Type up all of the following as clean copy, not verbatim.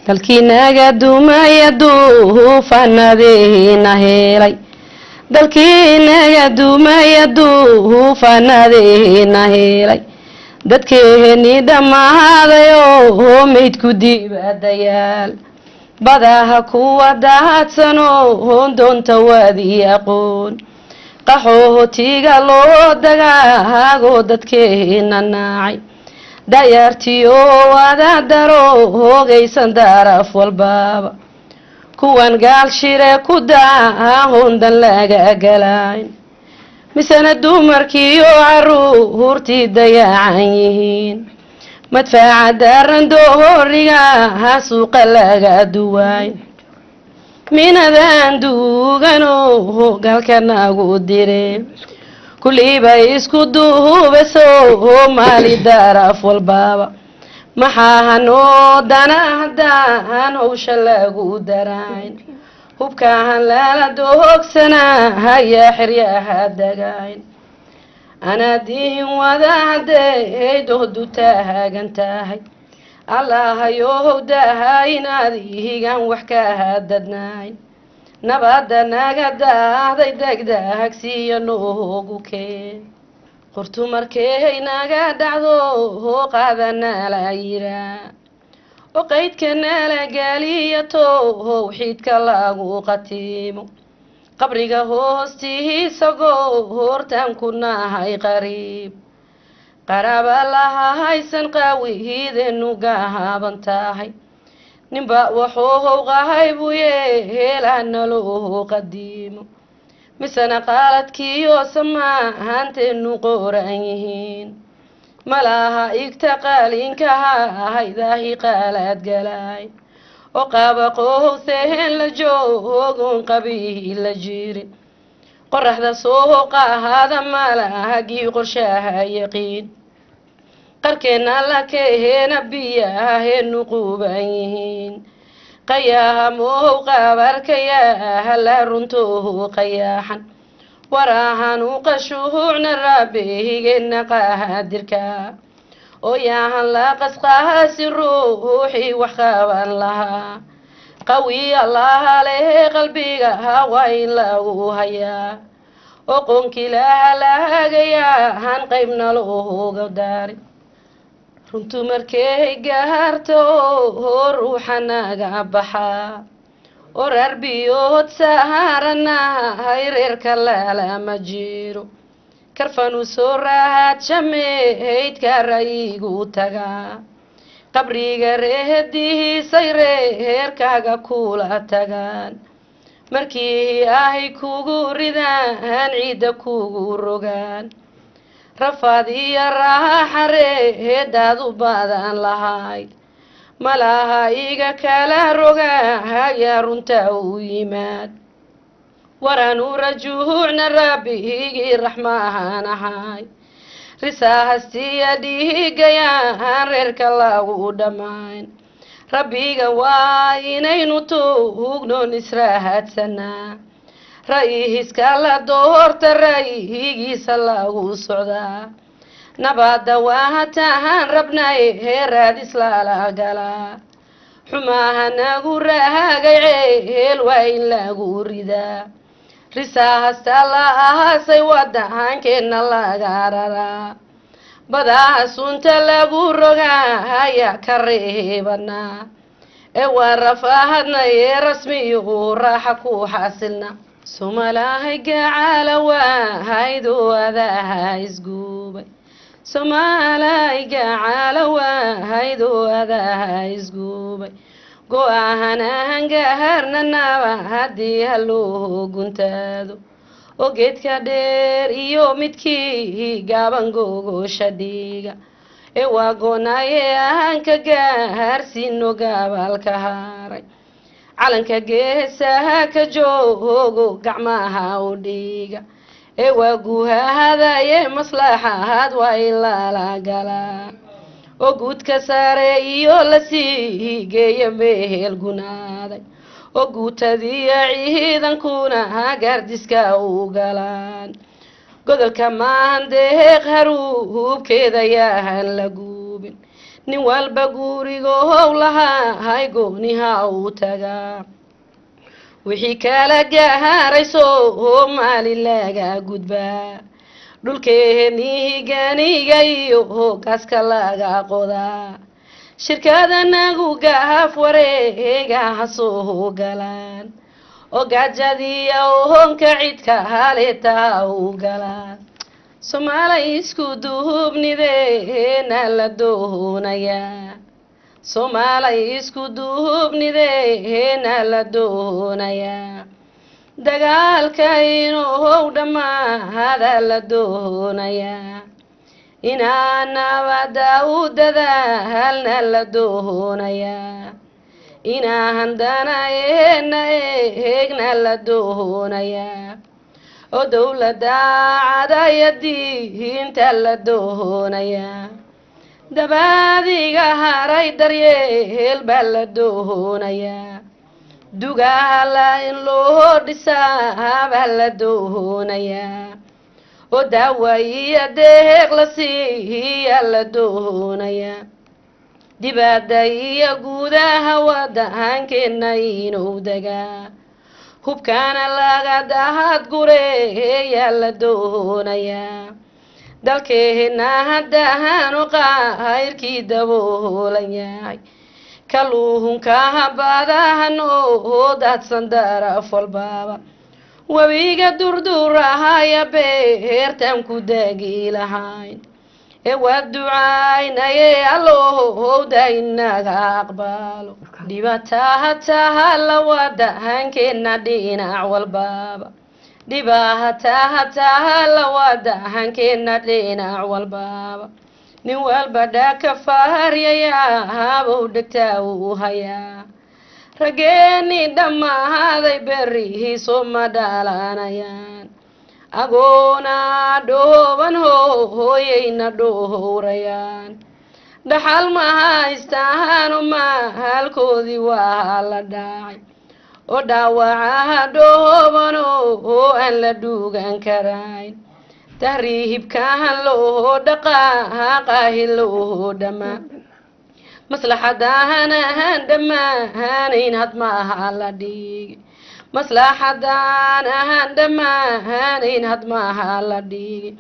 dalkiinaga dumaya duufaanadeena helay dalkiinaga dumaya duufaanadeena helay dadkeennii dhammaaday oo maydku dibadayaal badaha kuwa daadsanoo doonta waadii aqoon qaxootiga loo dagaagoo dadkeenna naacay dayaartiyoo wada daro hoogaysan daraf walbaaba kuwan gaal shire ku daahondan laga galayn misana dumarkiiyo caruurtii dayacan yihiin madfaaca daran dooriga suuqa laga duwayn minadan duuganoo galkanagu dire kulliiba isku duubaso maali daraf walbaaba maxaa hanoo danahdan howsha lagu darayn hubkahan lala doogsanahaya xeryaha dagayn anaadiin wadahaday doodu taagan tahay allahayow daha inaad ihigan wax ka hadadnayn nabadda naga daahday degdegsiiyo noogu keen qortu markay naga dhacdo qaadana la yiraa oo qaydkana la gaaliyo towxiidka lagu qatiimo qabriga hoostiisa goortaan ku nahay qariib qaraba laha haysan qaawihiidenu gaaban tahay ninba wuxuu qahay buu yeelana loo qadiimo misana qaaladkiyo samahanteenu qoran yihiin malaha igta qaalinkaha haydahi qaalad galay oo qaaba qowseen la joogon qabiil la jirin qoraxda soo qaahada malahagii qorshaha yaqiin qarkeena la keena biyaheenu quban yihiin qayaha mow qabarkayaha la runtoo qayaaxan warahan u qashuucna rabbigeena qaadirka oo yahan la qasqaasi ruuxii wax qaban lahaa qawi allaha leh qalbiga waa in lagu hayaa oo qoonkilaha lahagayahan qaybna looga daari runtu markay gaarto ruuxa naga baxaa oo rarbiyood saaranahay reerka lama jiro karfanu soo raadsha meydka rayigu tagaa qabriga reehdiisay reerkaaga kula tagaan markii ahay kugu ridaan ciidda kugu rogaan rafaad iyo raaxa reedaad u badan lahayd malaha iga kala rogahaya runta u yimaad waranu rajuucna rabbigii raxmaan ahay risaahastiya dhiigayaan reerka lagu dhammayn rabbiga waa inaynu tuugnoon israahadsanaa ra'iiska la doorta rayigiisa lagu socdaa nabadda waa tahaan rabnay heeraadis lala galaa xumaha nagu raagay ceel waa in lagu ridaa risaahasta la ahaasay wadahankeenna laga raraa badaha sunta lagu rogaaya ka reebanaa ee waa rafaahadna ee rasmiyuhu raaxa ku xasilna somalahay gacaala waahaydo adaha isguubay somalahay gacaala waahaydo adaha isguubay go-ahanahan gaharnanaba haddii haloo guntaado oo geedka dheer iyo midkii gaaban gogosha dhiiga ee waa goonaye ahanka gaarsiino gaabalka haray calanka geesaha ka joogo gacmaha u dhiiga ee waa guhahadaye maslaxaad waa in lala galaa oo guudka sare iyo la sii geeya meel gunaaday oo guutadiya ciidankuna gaardiska u galaan godolka maandeeq haruubkeeda yaahan la guubin nin walba gurigo howlahay gooniha uu tagaa wixii kala gaaray Soomaali laga gudbaa dhulkeennii ganiga iyo hogaaska laga qodaa shirkadanagu gaaf wareegaha soo galaan oo gaajadiya honka cidka haleetaa u galaan Soomaali isku duubnideena la doonayaa Soomaali isku duubnideena la doonayaa dagaalka inuu dhamaada la doonayaa inaan nabada u dadaalna la doonayaa inaan danaeena eegna la doonayaa oo dawladda cadayadiinta la doonayaa dabaadiga haray daryeel baa la doonayaa dugaala in loo dhisaa baa la doonayaa oo daawayiya deeq la siiya la doonayaa dibadda iyo gudaha wadankeena inuu degaa hubkaana laga dahad gureeya la doonayaa dalkeena haddaanu qayrkii daboolan yahay kalluunka badahan oo daadsan daraf walbaba wabiga durdurahaya beertan ku daagi lahayn ee waa ducaynaye allowda inaga aqbalo dhibaatada tahala wadankeena dhinac walbaba dhibaatada tahala wadankeena dhinac walbaba nin walba dhaka faaryayaabo dhagtaa u hayaa rageeni dhammaaday berrihi soma dhalanayaan agoona dhooban hooyayna dhowrayaan dhaxal ma haystaano mahalkoodii waa la dhacay oo dhaawacaha dhooban oo aan la dhuugan karayn tahriibkahan loo dhaqaaqahi loo dhamaa maslaxadahan ahaan dhammaanayn hadmaaha la dhigi maslaxadan ahaan dhammaanayn hadmaaha la dhigi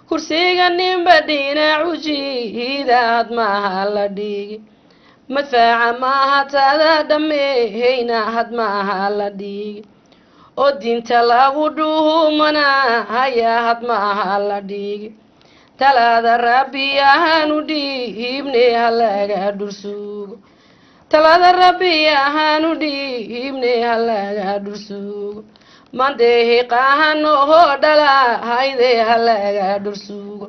kursiga ninba dhinacu jiida hadmaaha la dhigi madfaaca maaha tada dhameeyna hadmaaha la dhigi oo diinta lagu dhuumanaya hadmaaha la dhigi talaada rabbi ahaanu dhiibne halaga dhursuugo talaada rabbi ahaanu dhiibne halaga dhursuugo mandehi qahanoo dhalahayde halaga dhursuugo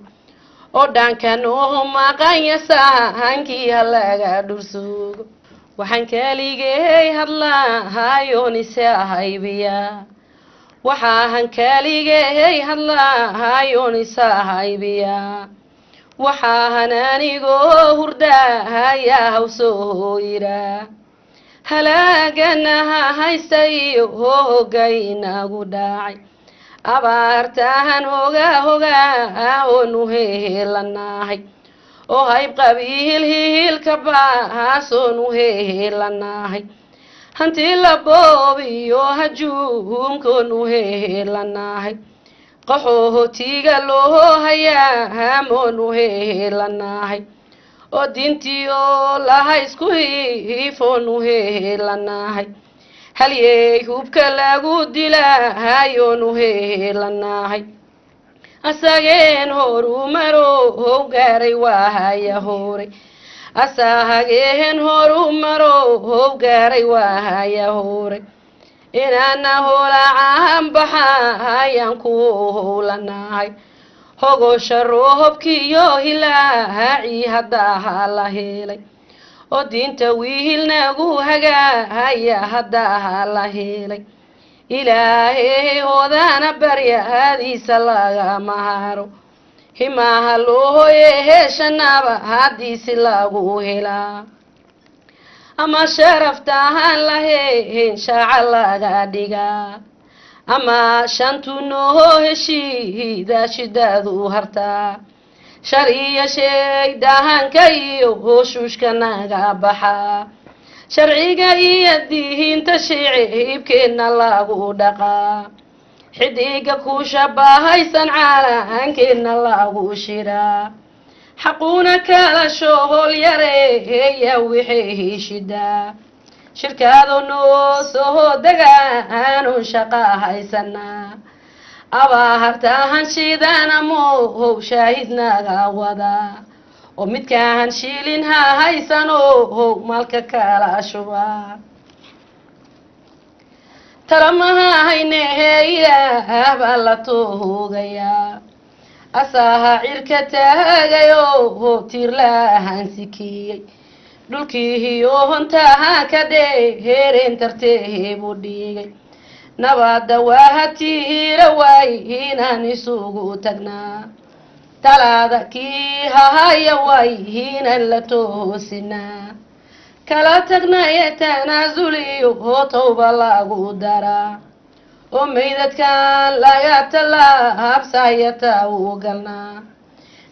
oo dhankanoo maqanya sahankii halaga dhursuugo waxaan kaligay hadlahayoon isahaybiya waxaan kaligay hadlahayoon isahaybiya waxaan anigoo hurdahaya hawsoo yira halaaganaha haystayo hoogaynagu dhacay abaartahan hoga oonu heelanahay oo hayb qabiil hiilka baasoonu heelanahay hanti la boobiyo hajuumkoonu heelanahay qaxootiga loo hayaamoonu heelanahay oo diintii oo laha isku hiifoonu heelanahay halyey hubka lagu dilahayoonu heelanahay asageen horumaro how gaaray waa haya horay asahageen horumaro how gaaray waa haya horay inaana hoolacaan baxayaan ku howlanahay hogosha roobkiyo hilaaci haddaa la helay oo diinta wiilnagu hagaaya haddaa la helay ilaahay hoodana baryahadiisa lagama haro himaha loohoye heeshanaba hadiisi lagu helaa ama sharaftahan lahayn shaaca laga dhigaa ama shantu noo heshiida shidaadu hartaa شرعي شيء دهان كي وشوش كناغا بحا شرعي يديهن تشعيب كن الله دقا حديقة كوشبا هيسن عالان كن الله شرا حقونا كالا شغل يريه وحيه شدا شركة نوسو دقان شقا هيسنا abahartahan shiidana moohow shaahidnaga wada oo midkaan shiilin ha haysanohow malka kala shuba talamaha haynehe ilaah baa la toogaya asaha cirka taagayo tiirlahan sikiyey dhulkiihiyo hontaha ka dheereen tartee buu dhigay nabada waahatiira waay inaan isugu tagnaa talaada kii hahaya waay inaan la toosinaa kala tagnaya tanaasuliyo towba lagu daraa oo meydadkan laga talaabsayata u galnaa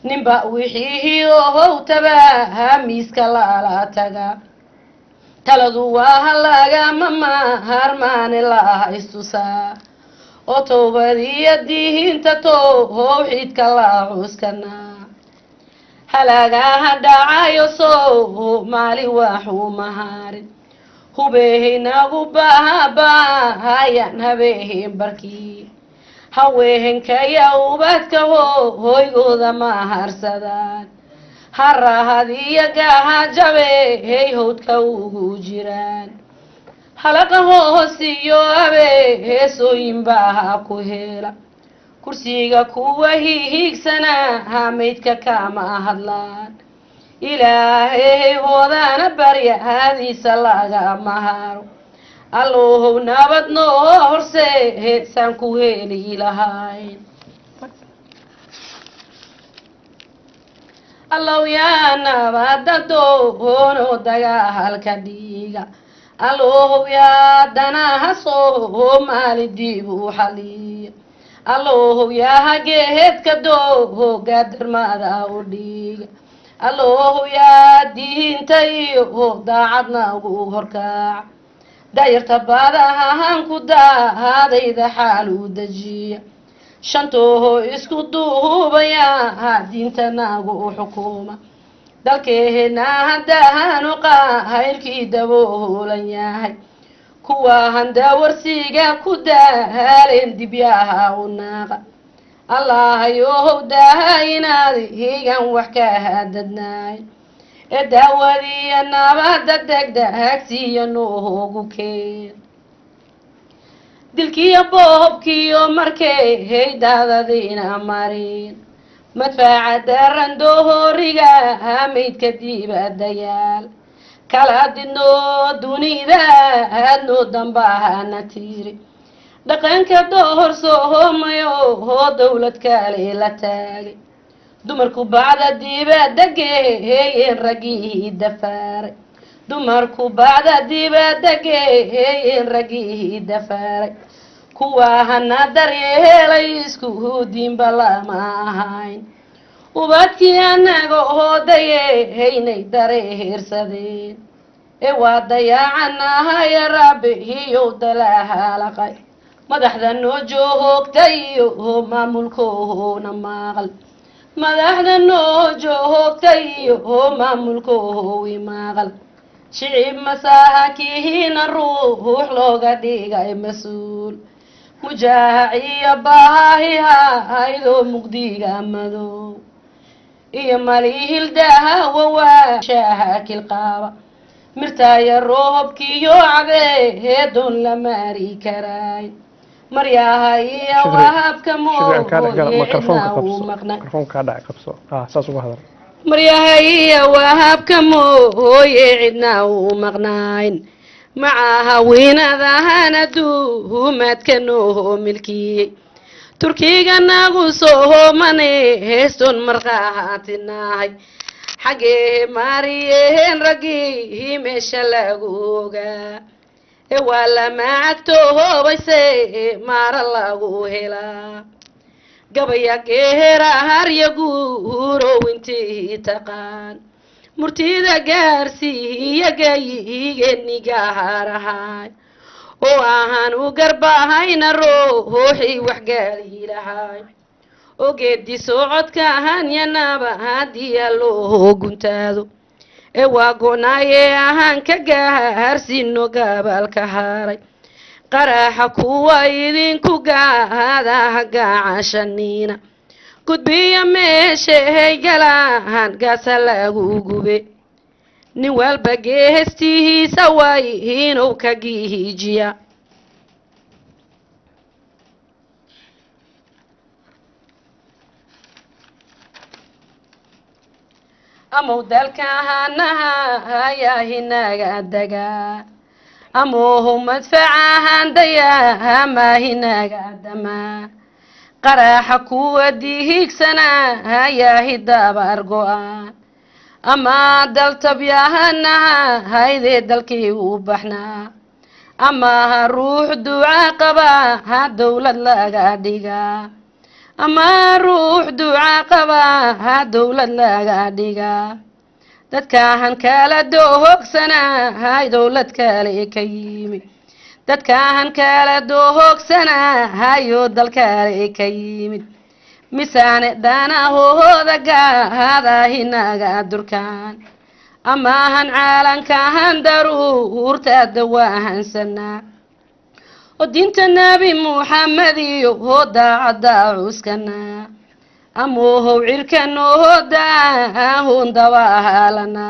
ninba wixii ohow tabaa miiska lala taga taladu waa lagama maarmaane laha istusaa oo towbadiya diinta towxiidka la cuskanaa halagaha dhacayo Soomaali waxuu mahaarin hubehinagu bahabahayan habehen barkii haweenkaya ubadka hoygooda maharsadaan harahadiya gaha jabe hey howdka ugu jiraan halaqa hoosiyo abe heesooyin baa ku hela kursiga kuwa hiigsana hamaydka kama hadlaan ilaahay hoodana baryahadiisa laga maharo allow nabad noo horseedsan ku heli lahayn allow yaa nabada doono dagaalka dhiiga allow yaa danaha Soomaali dib u xaliya allow yaa geedka dooga darmada u dhiiga allow yaa diinta iyo daacadna ugu horkaac dayarta baadahan ku daadayda xaal u dajiya shantoo isku duubaya diinta nagu xukuma dalkeena hadaan qahayrkii daboolan yahay kuwa handa warsiga ku daaleen dibyaha u naaqa allah yow daayinaad higan wax ka hadadnaay daawadiya nabada degdegsiya noogu keen dilkiya boobkiyo markay heydadadina marin madfaaca daran dooriga maydka dibadayaal kala didno dunida adno dambahana tiri dhaqanka door Soomaaliyo dawlad kale la taagay dumarku bacda dibadda geeyeen ragii dafaaray dumarku bacda dibadda geeyeen ragii dafaaray kuwa hana daryeelay isku diinba lama ahayn ubadkii anaga hoodayeynay dareersadeen waa dayacanahay rabbiyo dalaalaqay madaxda noo joogtay maamulkoona maqal madaxda noo joogtay maamulkoowi maqal shicib masaakiin ruux looga dhigay mas'uul mujaahiya baahiha haydo mugdiga madow iyo malihil daawa waa shaakil qaba mirtaaya roobkiyo cabeedon la mari karay maryaha iyo wahabka maryaha iyo wahabka mooye cidna u maqnayn macaha wiinadahana duumaadka noo milkiyey turkiga nagu soomane heeston marqaatinahay xagee mariyeen ragii meesha lagu ogaa waa la maagto hoobayse mara lagu helaa gabaya geera harya guuro intii taqaan murtida gaarsiiya gayigeniga harahay oo ahaan u garbahayna ruuxii wax gaari lahay oo geedi socodka ahaan yanaba hadiya loo guntaado ee waa go'naaye ahaan ka gaarsiino gabalka haray qaraxa kuwa idinku gaada gaacashaniina gudbiya meeshay galaan gaasa lagu gube nin walba geestiisa way inuu ka gihijiya amow dalkaanaha ayaa hinaga dagaa amow madfacahan dayaa ma hinaga damaa qaraxa kuwa dihigsana ayaa hidabar go'aan ama daltabyahanaha haydee dalkii u baxnaa ama ruux duca qaba ha dowlad laga dhigaa ama ruux duca qaba ha dowlad laga dhigaa dadkahan kala doohogsana hay dowlad kale ka yimid dadkahan kala doohogsana hayo dalkale ka yimid misaane danahooda gaada hinaga durkaan amahan caalankahan daruurta dawaahansanaa oo diinta nabi muxamed iyo daacada cuskanaa amow cirkanooda ahun dawaalana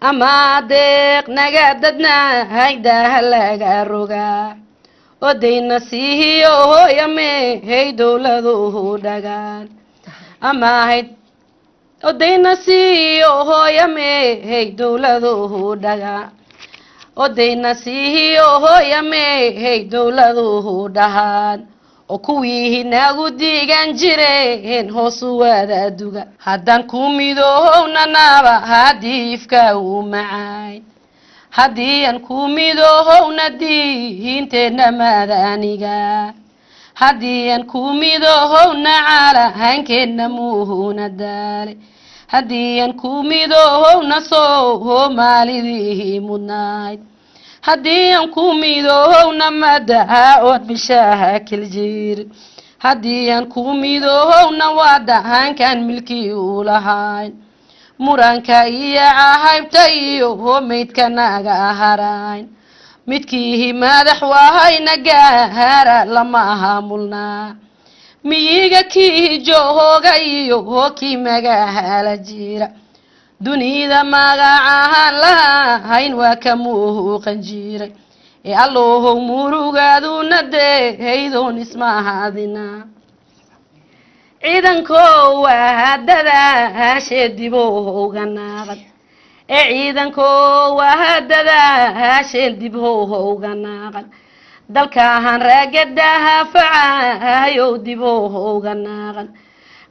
ama deeq naga dadna haydaha laga rogaa oo dayna siihiyo hooyame hey dowladuhu dhagaan ama hayd oo dayna siihiyo hooyame hey dowladuhu dhagaan oo dayna siihiyo hooyame hey dowladuhu dhahaan oo kuwii nagu diigan jireen hoosu wada duga haddaan ku midoohowna naba hadiifka u macaay haddii aan ku midoohowna diinteenna madaniga haddii aan ku midoohowna calahankeenna muhuna daale haddii aan ku midoohowna soomaalidii mudnayd haddii aan ku midoohowna madaha ood bishaakil jir haddii aan ku midoohowna wadahankan milkii u lahayn muranka iyo cahaybta iyo homaydka naga harayn midkii madax wahayna gaara lama haamulnaa miyiga kii jooga iyo kii magaala jira dunida magacahan lahayn waa ka muuqan jiray ee allohow murugaaduna deeydoon ismahadina ciidankow hadadaashe dibowga naaqad ee ciidankow hadadaashe dibowga naaqad dalkahan raagadaha facayow dibowga naaqad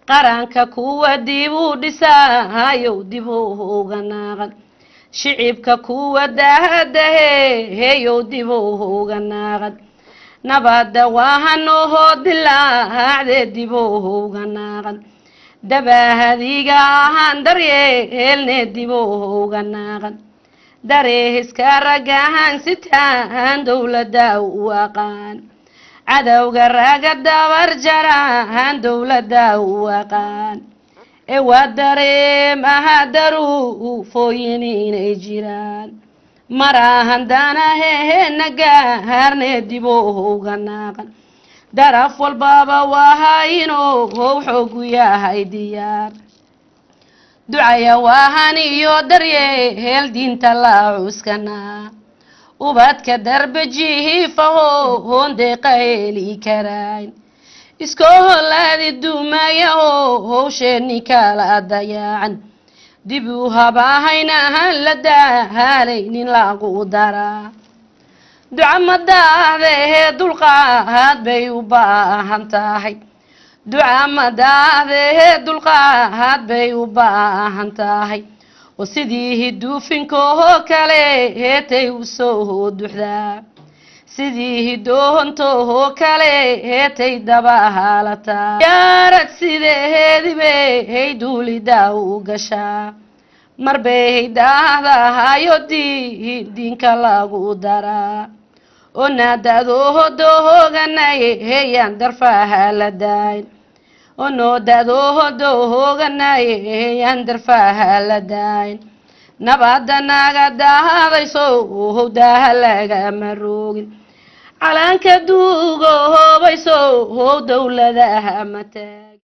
qaranka kuwa dib u dhisayow dibowga naaqad shicibka kuwa dahadaheeyow dibowga naaqad nabada wahanoo dilaacde dibowga naaqad dabahadiga ahaan daryeelne dibowga naaqad dareehiska ragahan sitaan dowlada u aqaan cadowga raga dabar jarahan dowlada u aqaan ee waa dareemaha daruufooyin inay jiraan marahan danaheena gaarne dibowga naaqan daraf walbaba waa inuu xoogu yahay diyaar ducaya waahan iyo daryeel diinta la cuskanaa ubadka darbajihiifaho hondeeqa heli karayn iskoolaadi dumaya howsheeni kala dayaacan dib u habahaynahan la daahalaynin lagu daraa duca madaahdehe dulqaad bay u baahan tahay duca madaahdehe dulqaad bay u baahan tahay oo sidii duufinkoo kale heetay u soo duxdaa sidii doonto kale heetay dabahaalata yaarad sideedibe hey duulida u gashaa marbay daahdahayo diinka lagu daraa onaadadoohodoohoganaye heeyaan darfaha la daayn onoodadoohodoohoganaye heeyaan darfaha la daayn nabada naga daadayso howdaha lagama roogin calanka duugo hoobayso how dowladaha mataa